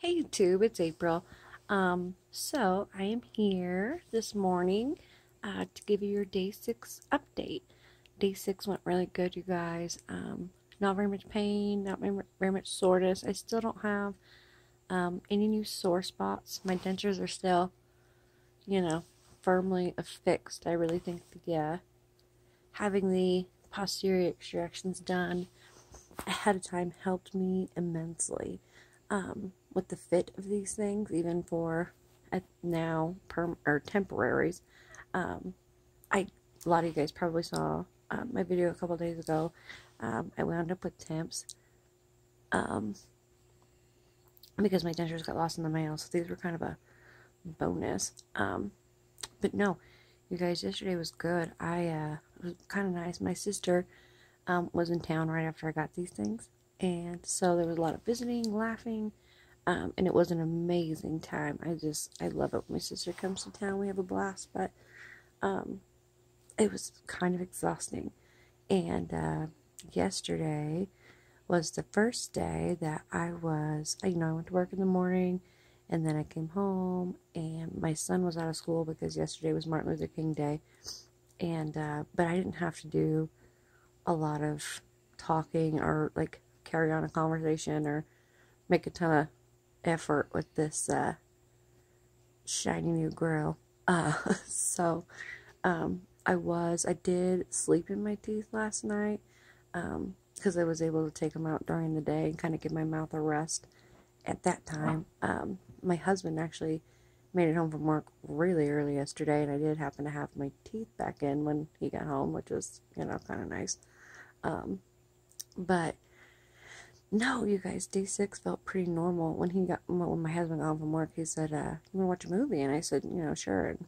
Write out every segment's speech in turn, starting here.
Hey YouTube, it's April. So I am here this morning to give you your day 6 update. Day 6 went really good, you guys. Not very much pain, not very much soreness. I still don't have any new sore spots. My dentures are still, firmly affixed. I really think having the posterior extractions done ahead of time helped me immensely with the fit of these things, even for now temporaries. A lot of you guys probably saw my video a couple days ago. I wound up with Temps because my dentures got lost in the mail, so these were kind of a bonus. But no, you guys, yesterday was good. It was kind of nice. My sister was in town right after I got these things, and so there was a lot of visiting, laughing, and it was an amazing time. I love it when my sister comes to town. We have a blast, but it was kind of exhausting. And yesterday was the first day that I went to work in the morning, and then I came home, and my son was out of school because yesterday was Martin Luther King Day, and but I didn't have to do a lot of talking or like carry on a conversation or make a ton of effort with this shiny new grill. So I did sleep in my teeth last night because I was able to take them out during the day and kind of give my mouth a rest at that time. My husband actually made it home from work really early yesterday, and I did happen to have my teeth back in when he got home, which was, kind of nice. But no, you guys, day 6 felt pretty normal. When my husband got home from work, he said, "You want to watch a movie?" And I said, "Sure." And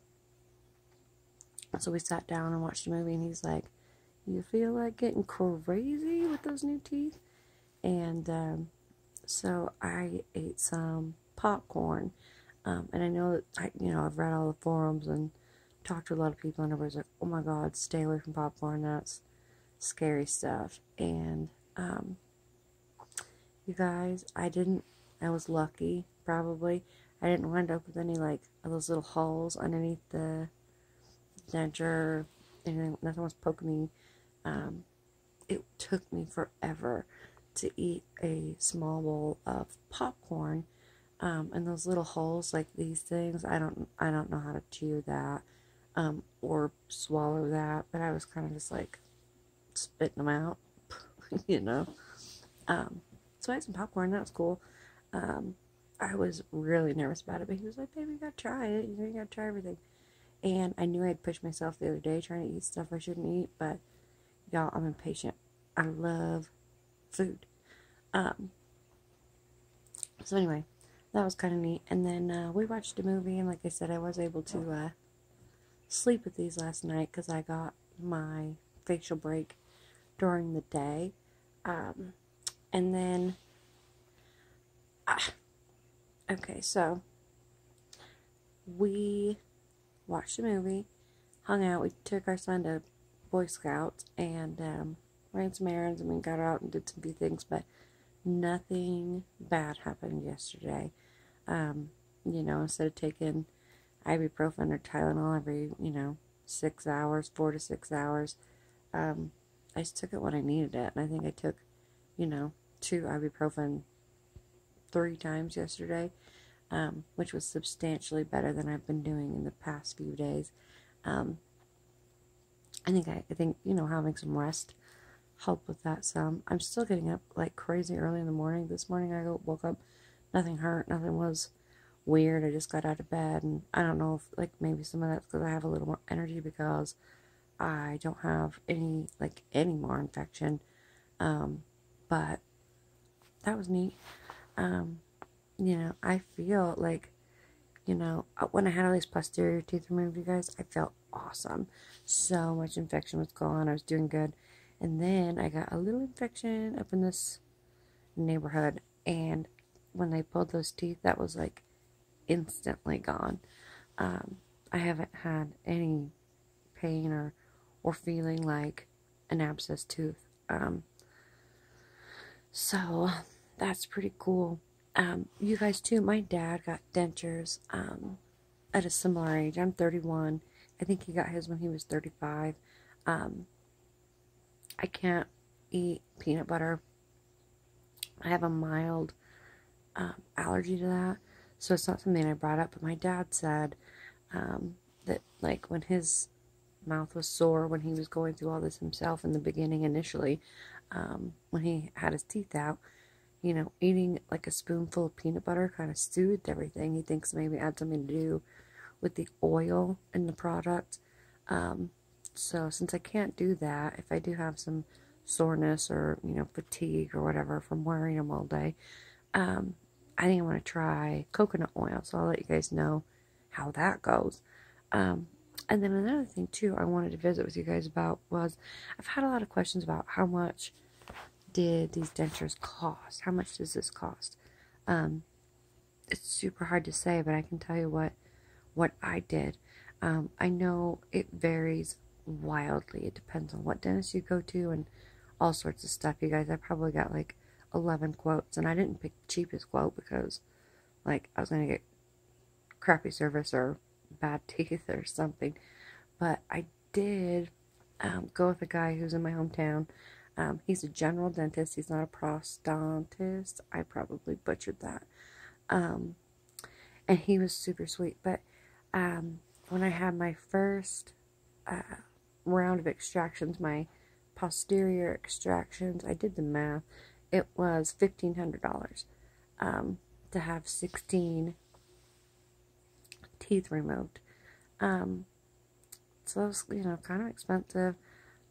so we sat down and watched a movie, and he's like, "You feel like getting crazy with those new teeth?" And so I ate some popcorn, and I know that I've read all the forums and talked to a lot of people, and everybody's like, "Oh my God, stay away from popcorn. That's scary stuff." And you guys, I was lucky, probably. I didn't wind up with any, like, of those little holes underneath the denture. And nothing was poking me. It took me forever to eat a small bowl of popcorn. And those little holes, like these things, I don't know how to chew that, or swallow that, but I was kind of just like spitting them out, you know. So I had some popcorn. That was cool. I was really nervous about it, but he was like, "Baby, you gotta try it. You gotta try everything." And I knew I'd pushed myself the other day trying to eat stuff I shouldn't eat, but y'all, I'm impatient. I love food. So anyway, that was kind of neat. And then we watched a movie, and like I said, I was able to sleep with these last night because I got my facial break during the day. And then, okay, so we watched a movie, hung out. We took our son to Boy Scouts and ran some errands, and we got out and did some few things, but nothing bad happened yesterday. Instead of taking ibuprofen or Tylenol every, 6 hours, 4 to 6 hours, I just took it when I needed it, and I think I took, 2 ibuprofen 3 times yesterday, which was substantially better than I've been doing in the past few days. I think having some rest helped with that some. I'm still getting up like crazy early in the morning. This morning I woke up, nothing hurt, nothing was weird. I just got out of bed, and I don't know if maybe some of that's because I have a little more energy because I don't have any more infection. But that was neat. I feel like, when I had all these posterior teeth removed, you guys, I felt awesome. So much infection was gone. I was doing good. And then I got a little infection up in this neighborhood, and when they pulled those teeth, that was like instantly gone. I haven't had any pain or feeling like an abscessed tooth. So that's pretty cool. You guys too, my dad got dentures at a similar age. I'm 31. I think he got his when he was 35. Um, I can't eat peanut butter. I have a mild allergy to that, so it's not something I brought up. But my dad said that, like, when his mouth was sore when he was going through all this himself in the beginning, initially, when he had his teeth out, eating like a spoonful of peanut butter kind of soothed everything. He thinks maybe it had something to do with the oil in the product. So since I can't do that, if I do have some soreness or, fatigue or whatever from wearing them all day, I think I want to try coconut oil. So I'll let you guys know how that goes. And then another thing too I wanted to visit with you guys about was, I've had a lot of questions about how much did these dentures cost? How much does this cost? It's super hard to say, but I can tell you what I did. I know it varies wildly. It depends on what dentist you go to and all sorts of stuff. You guys, I probably got like 11 quotes, and I didn't pick the cheapest quote because, like, I was going to get crappy service or bad teeth or something. But I did go with a guy who's in my hometown. He's a general dentist. He's not a prosthodontist. I probably butchered that. And he was super sweet. But when I had my first round of extractions, my posterior extractions, I did the math. It was $1,500 to have 16 teeth removed. So it was, kind of expensive,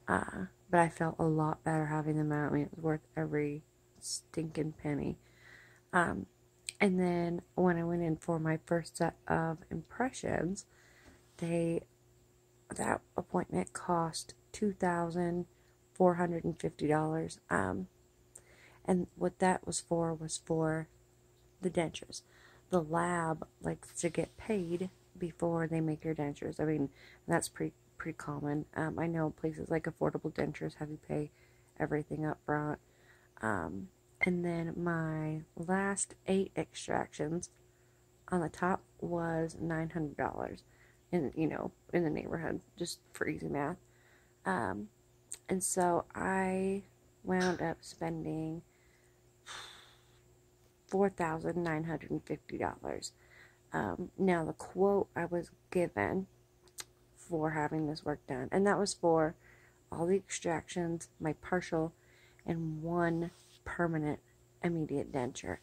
but I felt a lot better having them out. I mean, it was worth every stinking penny. And then when I went in for my first set of impressions, that appointment cost $2,450. And what that was for the dentures. The lab likes to get paid before they make your dentures. I mean, that's pretty common. I know places like Affordable Dentures have you pay everything up front. And then my last 8 extractions on the top was $900. In the neighborhood, just for easy math. And so I wound up spending $4,950. Now the quote I was given for having this work done, and that was for all the extractions, my partial, and 1 permanent immediate denture.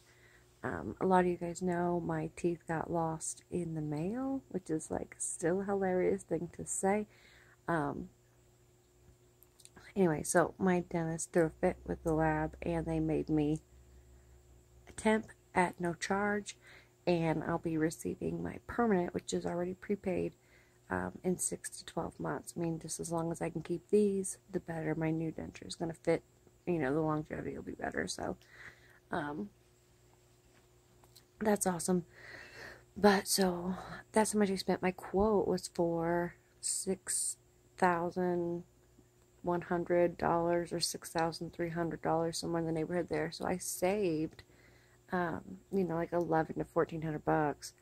A lot of you guys know my teeth got lost in the mail, which is like still a hilarious thing to say. Anyway, so my dentist threw a fit with the lab, and they made me a temp at no charge, and I'll be receiving my permanent, which is already prepaid, in 6 to 12 months. I mean, just as long as I can keep these, the better my new denture is going to fit. The longevity will be better. So, that's awesome. But so that's how much I spent. My quote was for $6,100 or $6,300, somewhere in the neighborhood there. So I saved, like $1,100 to $1,400.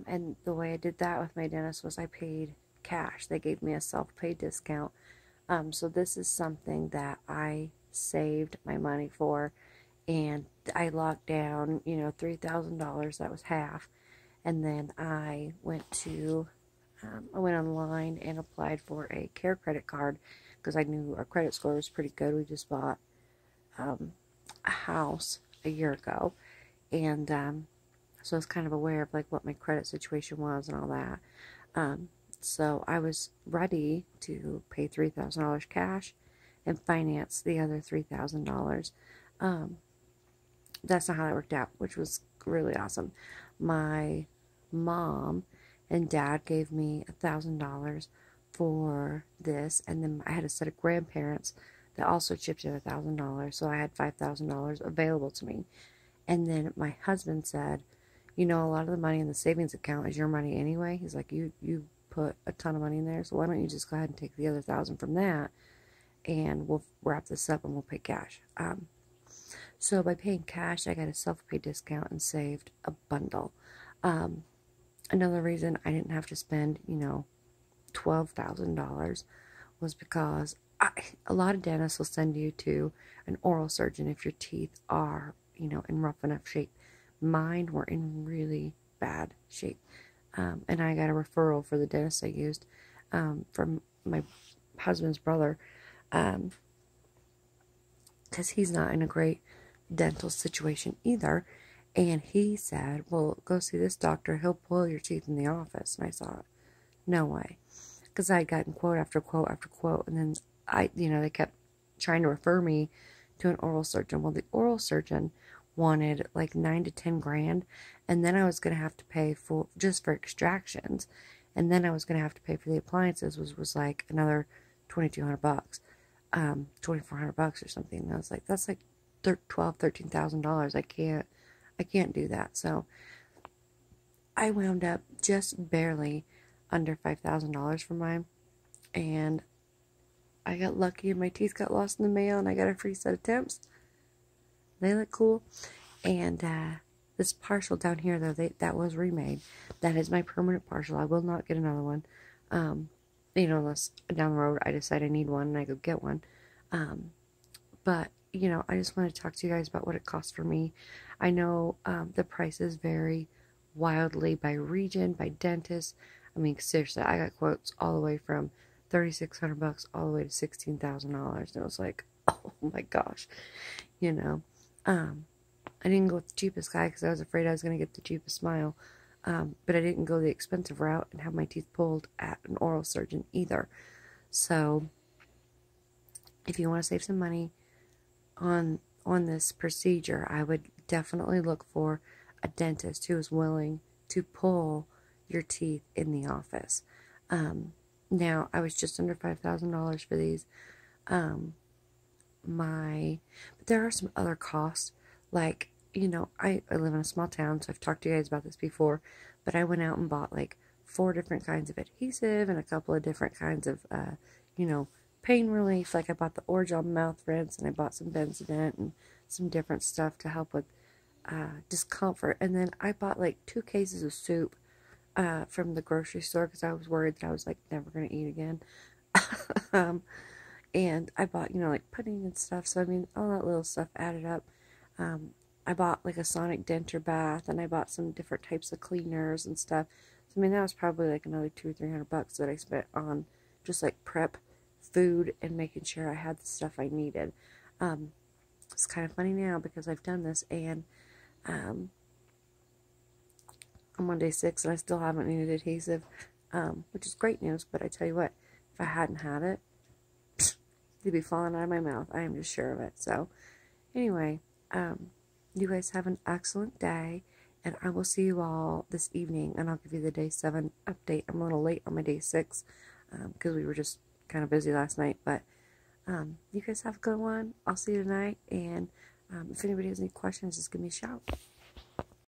And the way I did that with my dentist was I paid cash. They gave me a self-pay discount. So this is something that I saved my money for. And I locked down, $3,000. That was half. And then I went online and applied for a care credit card because I knew our credit score was pretty good. We just bought a house a year ago. And so I was kind of aware of like what my credit situation was and all that. So I was ready to pay $3,000 cash and finance the other $3,000. That's not how that worked out, which was really awesome. My mom and dad gave me $1,000 for this, and then I had a set of grandparents that also chipped in $1,000, so I had $5,000 available to me. And then my husband said, a lot of the money in the savings account is your money anyway. He's like, you put a ton of money in there, so why don't you just go ahead and take the other $1,000 from that, and we'll wrap this up and we'll pay cash. So by paying cash, I got a self-pay discount and saved a bundle. Another reason I didn't have to spend, $12,000 was because a lot of dentists will send you to an oral surgeon if your teeth are, in rough enough shape. Mine were in really bad shape. And I got a referral for the dentist I used from my husband's brother, because he's not in a great dental situation either. And he said, well, go see this doctor. He'll pull your teeth in the office. And I thought, no way. Because I had gotten quote after quote after quote. And then they kept trying to refer me to an oral surgeon. Well, the oral surgeon wanted like 9 to 10 grand. And then I was going to have to pay for extractions. And then I was going to have to pay for the appliances, which was like another $2,200, $2,400 or something. And I was like, that's like $13,000. I can't do that. So I wound up just barely under $5,000 for mine, and I got lucky and my teeth got lost in the mail and I got a free set of Temps. They look cool. And this partial down here, though, that was remade. That is my permanent partial. I will not get another one, unless down the road I decide I need one and I go get one. But I just want to talk to you guys about what it costs for me. I know the prices vary wildly by region, by dentist. I mean, seriously, I got quotes all the way from $3,600 all the way to $16,000. And it was like, oh my gosh, I didn't go with the cheapest guy because I was afraid I was going to get the cheapest smile. But I didn't go the expensive route and have my teeth pulled at an oral surgeon either. So if you want to save some money on this procedure, I would definitely look for a dentist who is willing to pull your teeth in the office. Now, I was just under $5,000 for these. But there are some other costs, like, I live in a small town, so I've talked to you guys about this before, but I went out and bought like 4 different kinds of adhesive and a couple of different kinds of, pain relief. Like I bought the Orajel mouth rinse and I bought some Benzodent and some different stuff to help with discomfort. And then I bought like 2 cases of soup from the grocery store because I was worried that I was like never going to eat again. And I bought, like pudding and stuff. So I mean, all that little stuff added up. I bought like a sonic denture bath, and I bought some different types of cleaners and stuff. So I mean, that was probably like another $200 or $300 that I spent on just like prep food and making sure I had the stuff I needed. It's kind of funny now because I've done this and I'm on day 6 and I still haven't needed adhesive, which is great news. But I tell you what, if I hadn't had it, it'd be falling out of my mouth. I am just sure of it. So anyway, you guys have an excellent day, and I will see you all this evening, and I'll give you the day 7 update. I'm a little late on my day 6 because we were just kind of busy last night, but you guys have a good one. I'll see you tonight, and if anybody has any questions, just give me a shout.